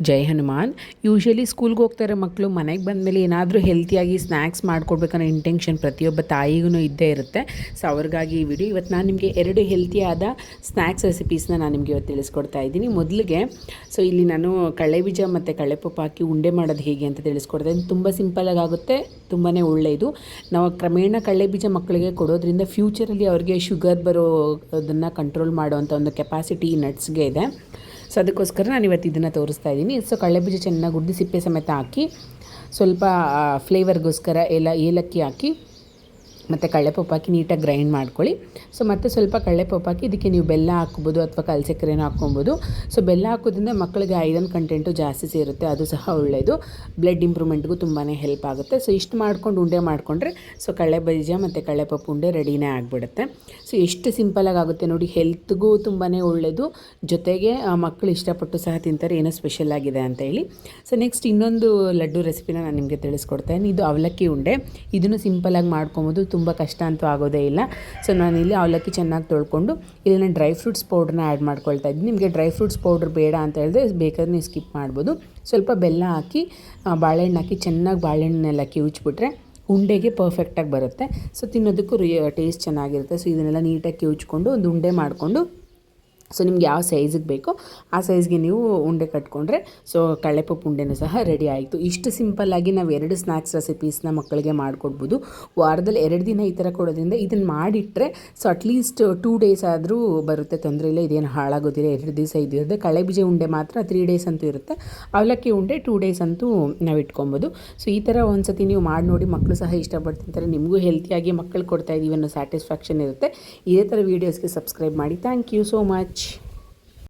ಜೈ Hanuman. Usually ಸ್ಕೂಲ್ಗೆ ಹೋಗ್ತಾರೆ ಮಕ್ಕಳು, ಮನೆಗೆ ಬಂದಮೇಲೆ ಏನಾದರೂ ಹೆಲ್ತಿಯಾಗಿ ಸ್ನ್ಯಾಕ್ಸ್ ಮಾಡಿಕೊಡ್ಬೇಕನ್ನೋ ಇಂಟೆನ್ಷನ್ ಪ್ರತಿಯೊಬ್ಬ ತಾಯಿಗೂ ಇದ್ದೇ ಇರುತ್ತೆ. ಸೊ ಅವ್ರಿಗಾಗಿ ಈ ವಿಡಿಯೋ. ಇವತ್ತು ನಾನು ನಿಮಗೆ 2 ಹೆಲ್ತಿಯಾದ ಸ್ನ್ಯಾಕ್ಸ್ ರೆಸಿಪೀಸ್ನ ನಾನು ನಿಮಗೆ ಇವತ್ತು ತಿಳಿಸ್ಕೊಡ್ತಾ ಇದ್ದೀನಿ. ಮೊದಲಿಗೆ ಇಲ್ಲಿ ನಾನು ಕಡಲೆಬೀಜ ಮತ್ತು ಕಡಲೆಪಪ್ಪು ಹಾಕಿ ಉಂಡೆ ಮಾಡೋದು ಹೇಗೆ ಅಂತ ತಿಳಿಸ್ಕೊಡ್ತಾ ಇದ್ದೀನಿ. ತುಂಬ ಸಿಂಪಲಾಗಿ ಆಗುತ್ತೆ, ತುಂಬಾ ಒಳ್ಳೆಯದು. ನಾವು ಕ್ರಮೇಣ ಕಡಲೆಬೀಜ ಮಕ್ಕಳಿಗೆ ಕೊಡೋದ್ರಿಂದ ಫ್ಯೂಚರಲ್ಲಿ ಅವ್ರಿಗೆ ಶುಗರ್ ಬರೋದನ್ನು ಕಂಟ್ರೋಲ್ ಮಾಡೋವಂಥ ಒಂದು ಕೆಪಾಸಿಟಿ ಈ ನಟ್ಸ್ಗೆ ಇದೆ. ಸೊ ಅದಕ್ಕೋಸ್ಕರ ನಾನು ಇವತ್ತು ಇದನ್ನು ತೋರಿಸ್ತಾ ಇದ್ದೀನಿ. ಸೊ ಕಡಲೆಬೀಜ ಚೆನ್ನಾಗಿ ಉದ್ದಿ ಸಿಪ್ಪೆ ಸಮೇತ ಹಾಕಿ, ಸ್ವಲ್ಪ ಫ್ಲೇವರ್ಗೋಸ್ಕರ ಏಲಕ್ಕಿ ಹಾಕಿ ಮತ್ತು ಕಡಲೆಪಪ್ಪು ಹಾಕಿ ನೀಟಾಗಿ ಗ್ರೈಂಡ್ ಮಾಡ್ಕೊಳ್ಳಿ. ಸೊ ಮತ್ತು ಸ್ವಲ್ಪ ಕಡಲೆಪಪ್ಪು ಹಾಕಿ ಇದಕ್ಕೆ ನೀವು ಬೆಲ್ಲ ಹಾಕ್ಬೋದು ಅಥವಾ ಕಲ್ಸಕ್ಕರೆನೂ ಹಾಕ್ಕೊಬೋದು. ಸೊ ಬೆಲ್ಲ ಹಾಕೋದ್ರಿಂದ ಮಕ್ಕಳಿಗೆ ಐರನ್ ಕಂಟೆಂಟು ಜಾಸ್ತಿ ಸೇರುತ್ತೆ, ಅದು ಸಹ ಒಳ್ಳೆಯದು. ಬ್ಲಡ್ ಇಂಪ್ರೂವ್ಮೆಂಟ್ಗೂ ತುಂಬಾ ಹೆಲ್ಪ್ ಆಗುತ್ತೆ. ಸೊ ಇಷ್ಟು ಮಾಡ್ಕೊಂಡು ಉಂಡೆ ಮಾಡಿಕೊಂಡ್ರೆ ಸೊ ಕಡಲೆಬೀಜ ಮತ್ತು ಕಡಲೆಪಪ್ಪು ಉಂಡೆ ರೆಡಿನೇ ಆಗಿಬಿಡುತ್ತೆ. ಸೊ ಎಷ್ಟು ಸಿಂಪಲಾಗಿ ಆಗುತ್ತೆ ನೋಡಿ, ಹೆಲ್ತ್ಗೂ ತುಂಬಾ ಒಳ್ಳೆಯದು, ಜೊತೆಗೆ ಮಕ್ಕಳು ಇಷ್ಟಪಟ್ಟು ಸಹ ತಿಂತಾರೆ, ಏನೋ ಸ್ಪೆಷಲ್ ಆಗಿದೆ ಅಂತ ಹೇಳಿ. ಸೊ ನೆಕ್ಸ್ಟ್ ಇನ್ನೊಂದು ಲಡ್ಡು ರೆಸಿಪಿನ ನಾನು ನಿಮಗೆ ತಿಳಿಸ್ಕೊಡ್ತೇನೆ. ಇದು ಅವಲಕ್ಕಿ ಉಂಡೆ. ಇದನ್ನು ಸಿಂಪಲಾಗಿ ಮಾಡ್ಕೊಬೋದು, ತುಂಬ ಕಷ್ಟ ಅಂತೂ ಆಗೋದೇ ಇಲ್ಲ. ಸೊ ನಾನಿಲ್ಲಿ ಅವಲಕ್ಕಿ ಚೆನ್ನಾಗಿ ತೊಳ್ಕೊಂಡು ಇಲ್ಲಿ ನಾನು ಡ್ರೈ ಫ್ರೂಟ್ಸ್ ಪೌಡ್ರನ್ನ ಆ್ಯಡ್ ಮಾಡ್ಕೊಳ್ತಾ ಇದ್ದೀನಿ. ನಿಮಗೆ ಡ್ರೈ ಫ್ರೂಟ್ಸ್ ಪೌಡ್ರ್ ಬೇಡ ಅಂತ ಹೇಳಿದ್ರೆ ಬೇಕಾದ್ರೆ ನೀವು ಸ್ಕಿಪ್ ಮಾಡ್ಬೋದು. ಸ್ವಲ್ಪ ಬೆಲ್ಲ ಹಾಕಿ ಬಾಳೆಹಣ್ಣು ಹಾಕಿ ಚೆನ್ನಾಗಿ ಬಾಳೆಹಣ್ಣನ್ನೆಲ್ಲ ಕಿವುಚ್ಬಿಟ್ರೆ ಉಂಡೆಗೆ ಪರ್ಫೆಕ್ಟಾಗಿ ಬರುತ್ತೆ. ಸೊ ತಿನ್ನೋದಕ್ಕೂ ಟೇಸ್ಟ್ ಚೆನ್ನಾಗಿರುತ್ತೆ. ಸೊ ಇದನ್ನೆಲ್ಲ ನೀಟಾಗಿ ಕಿವುಚ್ಕೊಂಡು ಒಂದು ಉಂಡೆ ಮಾಡಿಕೊಂಡು, ಸೊ ನಿಮ್ಗೆ ಯಾವ ಸೈಜಿಗೆ ಬೇಕೋ ಆ ಸೈಜ್ಗೆ ನೀವು ಉಂಡೆ ಕಟ್ಕೊಂಡ್ರೆ ಸೊ ಕಡಲೆಪಪ್ಪು ಉಂಡೆನೂ ಸಹ ರೆಡಿ ಆಯಿತು. ಇಷ್ಟು ಸಿಂಪಲ್ಲಾಗಿ ನಾವು 2 ಸ್ನ್ಯಾಕ್ಸ್ ರೆಸಿಪೀಸ್ನ ಮಕ್ಕಳಿಗೆ ಮಾಡಿಕೊಡ್ಬೋದು. ವಾರದಲ್ಲಿ 2 ದಿನ ಈ ಥರ ಕೊಡೋದ್ರಿಂದ ಇದನ್ನು ಮಾಡಿಟ್ಟರೆ ಸೊ ಅಟ್ಲೀಸ್ಟ್ 2 ಡೇಸ್ ಆದರೂ ಬರುತ್ತೆ, ತೊಂದರೆ ಇಲ್ಲ. ಇದೇನು ಹಾಳಾಗೋದಿಲ್ಲ, 2 ದಿವಸ ಇದಿರುತ್ತೆ. ಕಡಲೆಬೀಜ ಉಂಡೆ ಮಾತ್ರ 3 ಡೇಸ್ ಅಂತೂ ಇರುತ್ತೆ. ಅವಲಕ್ಕಿ ಉಂಡೆ 2 ಡೇಸ್ ಅಂತೂ ನಾವು ಇಟ್ಕೊಬೋದು. ಸೊ ಈ ಥರ ಒಂದು ಸತಿ ನೀವು ಮಾಡಿ ನೋಡಿ, ಮಕ್ಕಳು ಸಹ ಇಷ್ಟಪಟ್ಟು ತಿಂತಾರೆ, ನಿಮಗೂ ಹೆಲ್ತಿಯಾಗಿ ಮಕ್ಕಳು ಕೊಡ್ತಾ ಇದ್ದೀವಿ ಅನ್ನೋ ಸ್ಯಾಟಿಸ್ಫ್ಯಾಕ್ಷನ್ ಇರುತ್ತೆ. ಇದೇ ಥರ ವೀಡಿಯೋಸ್ಗೆ ಸಬ್ಸ್ಕ್ರೈಬ್ ಮಾಡಿ. Thank you so much.